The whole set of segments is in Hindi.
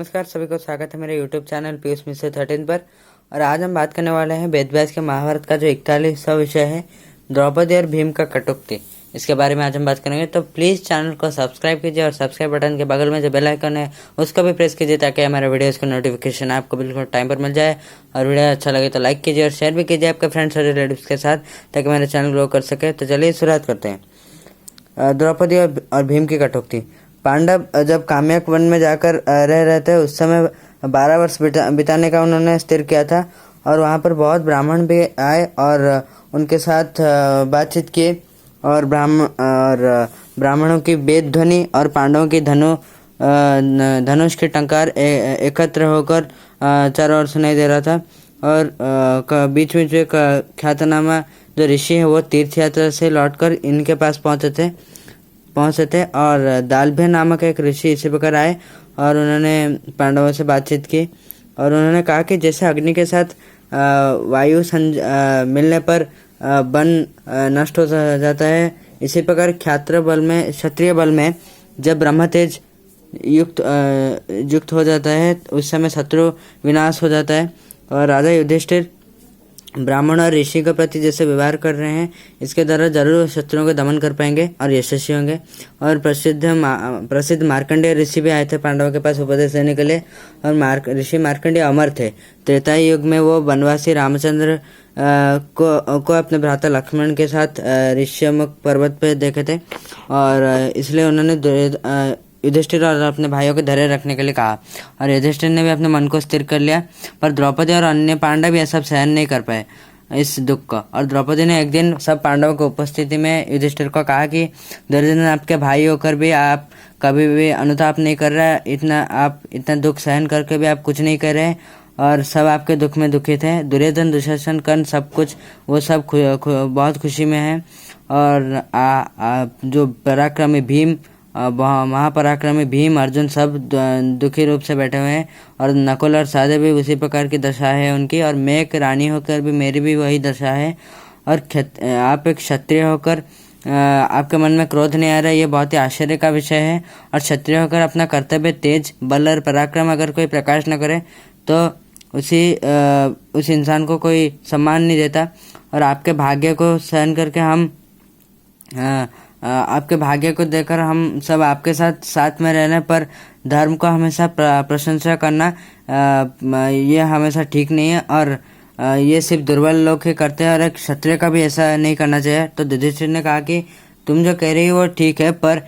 नमस्कार सभी को, स्वागत है मेरे YouTube चैनल पीयूष मिश्र 13 पर। और आज हम बात करने वाले हैं वेद व्यास के महाभारत का जो 41वां विषय है, द्रौपदी और भीम का कटुक्ति। इसके बारे में आज हम बात करेंगे। तो प्लीज़ चैनल को सब्सक्राइब कीजिए और सब्सक्राइब बटन के बगल में जो बेल आइकन है उसको भी प्रेस कीजिए ताकि हमारे वीडियोज़ का नोटिफिकेशन आपको बिल्कुल टाइम पर मिल जाए। और वीडियो अच्छा लगे तो लाइक कीजिए और शेयर भी कीजिए आपके फ्रेंड्स और रिलेटिव्स के साथ ताकि मेरा चैनल ग्रो कर सके। तो चलिए शुरुआत करते हैं। द्रौपदी और भीम की कटुक्ति। पांडव जब काम्यक वन में जाकर रह रहे थे उस समय 12 वर्ष बिताने का उन्होंने स्थिर किया था। और वहाँ पर बहुत ब्राह्मण भी आए और उनके साथ बातचीत की। और ब्राह्मणों की वेद ध्वनि और पांडवों की धनुष की टंकार एकत्र होकर चारों ओर सुनाई दे रहा था। और बीच में जो ख्यातनामा जो ऋषि है वो तीर्थ यात्रा से लौटकर इनके पास पहुँचे थे। और दालभ्य नामक एक ऋषि इसी प्रकार आए और उन्होंने पांडवों से बातचीत की। और उन्होंने कहा कि जैसे अग्नि के साथ वायु मिलने पर वन नष्ट हो जाता है, इसी प्रकार क्षत्रिय बल में जब ब्रह्म तेज युक्त हो जाता है उस समय शत्रु विनाश हो जाता है। और राजा युधिष्ठिर ब्राह्मण और ऋषि के प्रति जैसे व्यवहार कर रहे हैं इसके द्वारा जरूर शत्रुओं को दमन कर पाएंगे और यशस्वी होंगे। और प्रसिद्ध मार्कंडेय ऋषि भी आए थे पांडवों के पास उपदेश देने के लिए। और ऋषि मार्कंडेय अमर थे। त्रेता युग में वो वनवासी रामचंद्र को अपने भ्राता लक्ष्मण के साथ ऋष्यमुख पर्वत पे देखे थे। और इसलिए उन्होंने युधिष्ठिर और अपने भाइयों को धैर्य रखने के लिए कहा। और युधिष्ठिर ने भी अपने मन को स्थिर कर लिया। पर द्रौपदी और अन्य पांडव यह सब सहन नहीं कर पाए इस दुख को। और द्रौपदी ने एक दिन सब पांडवों की उपस्थिति में युधिष्ठिर को कहा कि दुर्योधन आपके भाई होकर भी आप कभी भी अनुताप नहीं कर रहे, आप इतना दुख सहन करके भी आप कुछ नहीं कर रहे और सब आपके दुख में दुखी थे। दुर्योधन, दुशासन, कर्ण सब कुछ वो सब बहुत खुशी में है। और जो पराक्रमी भीम, महापराक्रमी भीम, अर्जुन सब दुखी रूप से बैठे हुए हैं। और नकुल और सहदेव भी उसी प्रकार की दशा है उनकी। और मैं एक रानी होकर भी मेरी भी वही दशा है। और आप एक क्षत्रिय होकर आपके मन में क्रोध नहीं आ रहा, ये बहुत ही आश्चर्य का विषय है। और क्षत्रिय होकर अपना कर्तव्य, तेज, बल और पराक्रम अगर कोई प्रकाश न करे तो उस इंसान को कोई सम्मान नहीं देता। और आपके भाग्य को सहन करके आपके भाग्य को देखकर हम सब आपके साथ में रहने पर धर्म को हमेशा प्रशंसा करना ये हमेशा ठीक नहीं है। और ये सिर्फ दुर्बल लोग ही करते हैं और एक क्षत्रिय का भी ऐसा नहीं करना चाहिए। तो युधिष्ठिर ने कहा कि तुम जो कह रही हो वो ठीक है, पर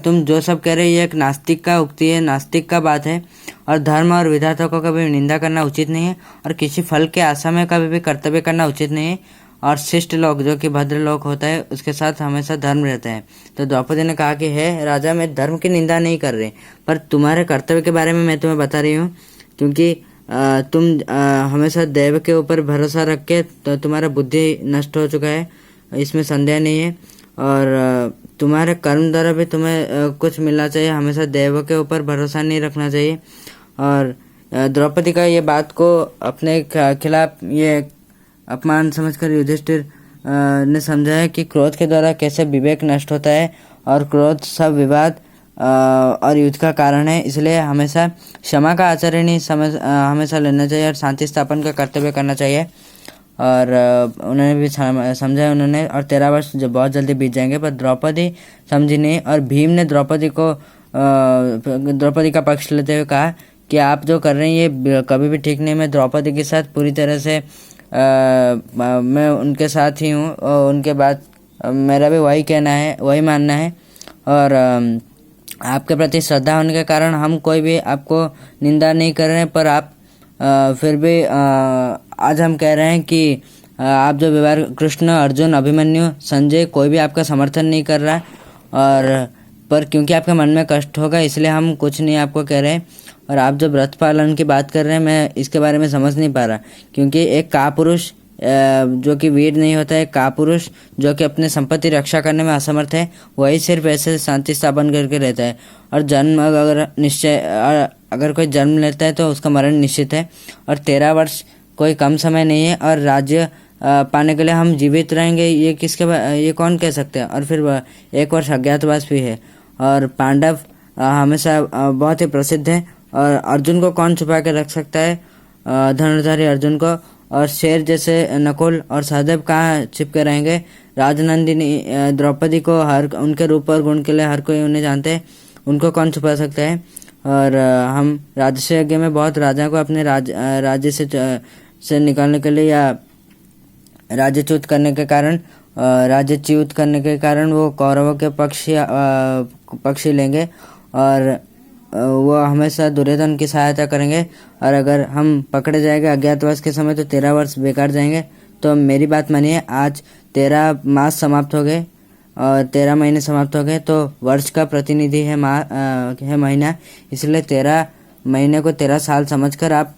तुम जो सब कह रहे हो ये एक नास्तिक का उक्ति है, नास्तिक का बात है। और धर्म और विधाता को कभी निंदा करना उचित नहीं है और किसी फल के आशा में कभी भी कर्तव्य करना उचित नहीं है। और शिष्ट लोग जो कि भद्र लोग होता है उसके साथ हमेशा धर्म रहता है। तो द्रौपदी ने कहा कि है राजा, मैं धर्म की निंदा नहीं कर रही, पर तुम्हारे कर्तव्य के बारे में मैं तुम्हें बता रही हूँ। क्योंकि तुम हमेशा देव के ऊपर भरोसा रख के तो तुम्हारा बुद्धि नष्ट हो चुका है, इसमें संदेह नहीं है। और तुम्हारे कर्म द्वारा भी तुम्हें कुछ मिलना चाहिए, हमेशा देव के ऊपर भरोसा नहीं रखना चाहिए। और द्रौपदी का ये बात को अपने खिलाफ ये अपमान समझकर युधिष्ठिर ने समझाया कि क्रोध के द्वारा कैसे विवेक नष्ट होता है और क्रोध सब विवाद और युद्ध का कारण है। इसलिए हमेशा क्षमा का आचरण ही हमेशा लेना चाहिए और शांति स्थापन का कर्तव्य करना चाहिए। और उन्होंने भी समझाया उन्होंने। और 13 वर्ष जो बहुत जल्दी बीत जाएंगे, पर द्रौपदी समझी नहीं। और भीम ने द्रौपदी का पक्ष लेते हुए कहा कि आप जो कर रहे हैं ये कभी भी ठीक नहीं। मैं द्रौपदी के साथ पूरी तरह से मैं उनके साथ ही हूँ और उनके बाद मेरा भी वही कहना है, वही मानना है। और आपके प्रति श्रद्धा होने के कारण हम कोई भी आपको निंदा नहीं कर रहे हैं, पर आप फिर भी आज हम कह रहे हैं कि आप जो व्यवहार, कृष्ण, अर्जुन, अभिमन्यु, संजय, कोई भी आपका समर्थन नहीं कर रहा है। और पर क्योंकि आपके मन में कष्ट होगा इसलिए हम कुछ नहीं आपको कह रहे हैं। और आप जो व्रत पालन की बात कर रहे हैं मैं इसके बारे में समझ नहीं पा रहा, क्योंकि एक कापुरुष जो कि वीर नहीं होता है, कापुरुष जो कि अपने संपत्ति रक्षा करने में असमर्थ है, वही सिर्फ ऐसे शांति स्थापन करके रहता है। और जन्म अगर कोई जन्म लेता है तो उसका मरण निश्चित है। और 13 वर्ष कोई कम समय नहीं है। और राज्य पाने के लिए हम जीवित रहेंगे ये कौन कह सकते हैं। और फिर 1 वर्ष अज्ञातवास भी है। और पांडव हमेशा बहुत ही प्रसिद्ध है और अर्जुन को कौन छुपा के रख सकता है, धनुर्धारी अर्जुन को। और शेर जैसे नकुल और सहदेव कहाँ छिप के रहेंगे। राजनंदिनी द्रौपदी को हर उनके रूप और गुण के लिए हर कोई उन्हें जानते हैं, उनको कौन छुपा सकता है। और हम राजस्व यज्ञ में बहुत राजा को अपने राज्य से निकालने के लिए या राज्यच्युत करने के कारण वो कौरवों के पक्षी लेंगे और वो हमेशा दुर्योधन की सहायता करेंगे। और अगर हम पकड़े जाएंगे अज्ञातवास के समय तो 13 वर्ष बेकार जाएंगे। तो मेरी बात मानिए, आज 13 मास समाप्त हो गए और 13 महीने समाप्त हो गए, तो वर्ष का प्रतिनिधि है महीना, इसलिए 13 महीने को 13 साल समझकर आप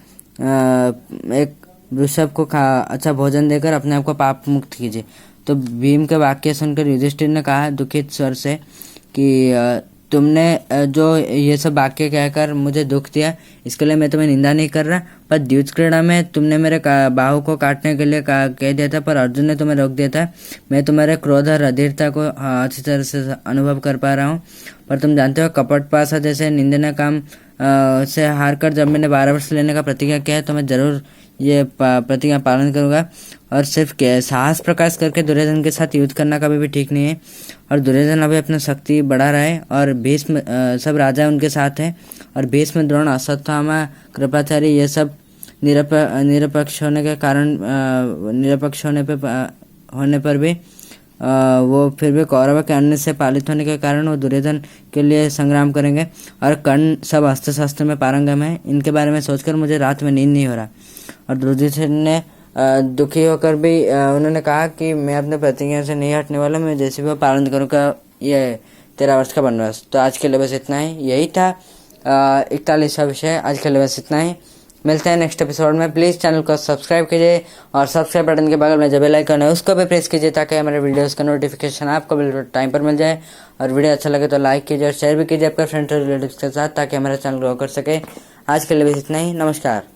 एक वृषभ को अच्छा भोजन देकर अपने आप को पाप मुक्त कीजिए। तो भीम के वाक्य सुनकर युधिष्ठिर ने कहा दुखित स्वर से कि तुमने जो ये सब वाक्य कहकर मुझे दुख दिया, इसके लिए मैं तुम्हें निंदा नहीं कर रहा, पर द्यूत क्रीड़ा में तुमने मेरे बाहु को काटने के लिए कह दिया था, पर अर्जुन ने तुम्हें रोक दिया था। मैं तुम्हारे क्रोध और अधीरता को अच्छी तरह से अनुभव कर पा रहा हूँ, पर तुम जानते हो कपट पासा जैसे निंदनीय काम से हार कर जब मैंने 12 वर्ष लेने का प्रतिज्ञा किया है, तो मैं जरूर ये प्रतिज्ञा पालन करूंगा। और सिर्फ साहस प्रकाश करके दुर्योधन के साथ युद्ध करना कभी भी ठीक नहीं है। और दुर्योधन अभी अपना शक्ति बढ़ा रहा है और भीष्म सब राजा उनके साथ हैं, और भीष्म द्रोण अश्वत्थामा कृपाचार्य ये सब निरपेक्ष होने पर भी वो फिर भी कौरव के अन्न से पालित होने के कारण वो दुर्योधन के लिए संग्राम करेंगे। और कर्ण सब अस्त्र शस्त्र में पारंगम है। इनके बारे में सोचकर मुझे रात में नींद नहीं हो रहा। और युधिष्ठिर ने दुखी होकर भी उन्होंने कहा कि मैं अपने प्रतिज्ञा से नहीं हटने वाला, मैं जैसे भी वो पालन करूँगा ये 13 वर्ष का वनवास। तो आज के लिए बस इतना ही, यही था 41वां विषय। आज के लिए बस इतना ही, मिलते हैं नेक्स्ट एपिसोड में। प्लीज़ चैनल को सब्सक्राइब कीजिए और सब्सक्राइब बटन के बगल में जो बेल आइकन है उसको भी प्रेस कीजिए, ताकि हमारे वीडियोस का नोटिफिकेशन आपको बिल्कुल टाइम पर मिल जाए। और वीडियो अच्छा लगे तो लाइक कीजिए और शेयर भी कीजिए आपके फ्रेंड्स और रिलेटिव्स के साथ, ताकि हमारा चैनल ग्रो कर सके। आज के लिए बस इतना ही, नमस्कार।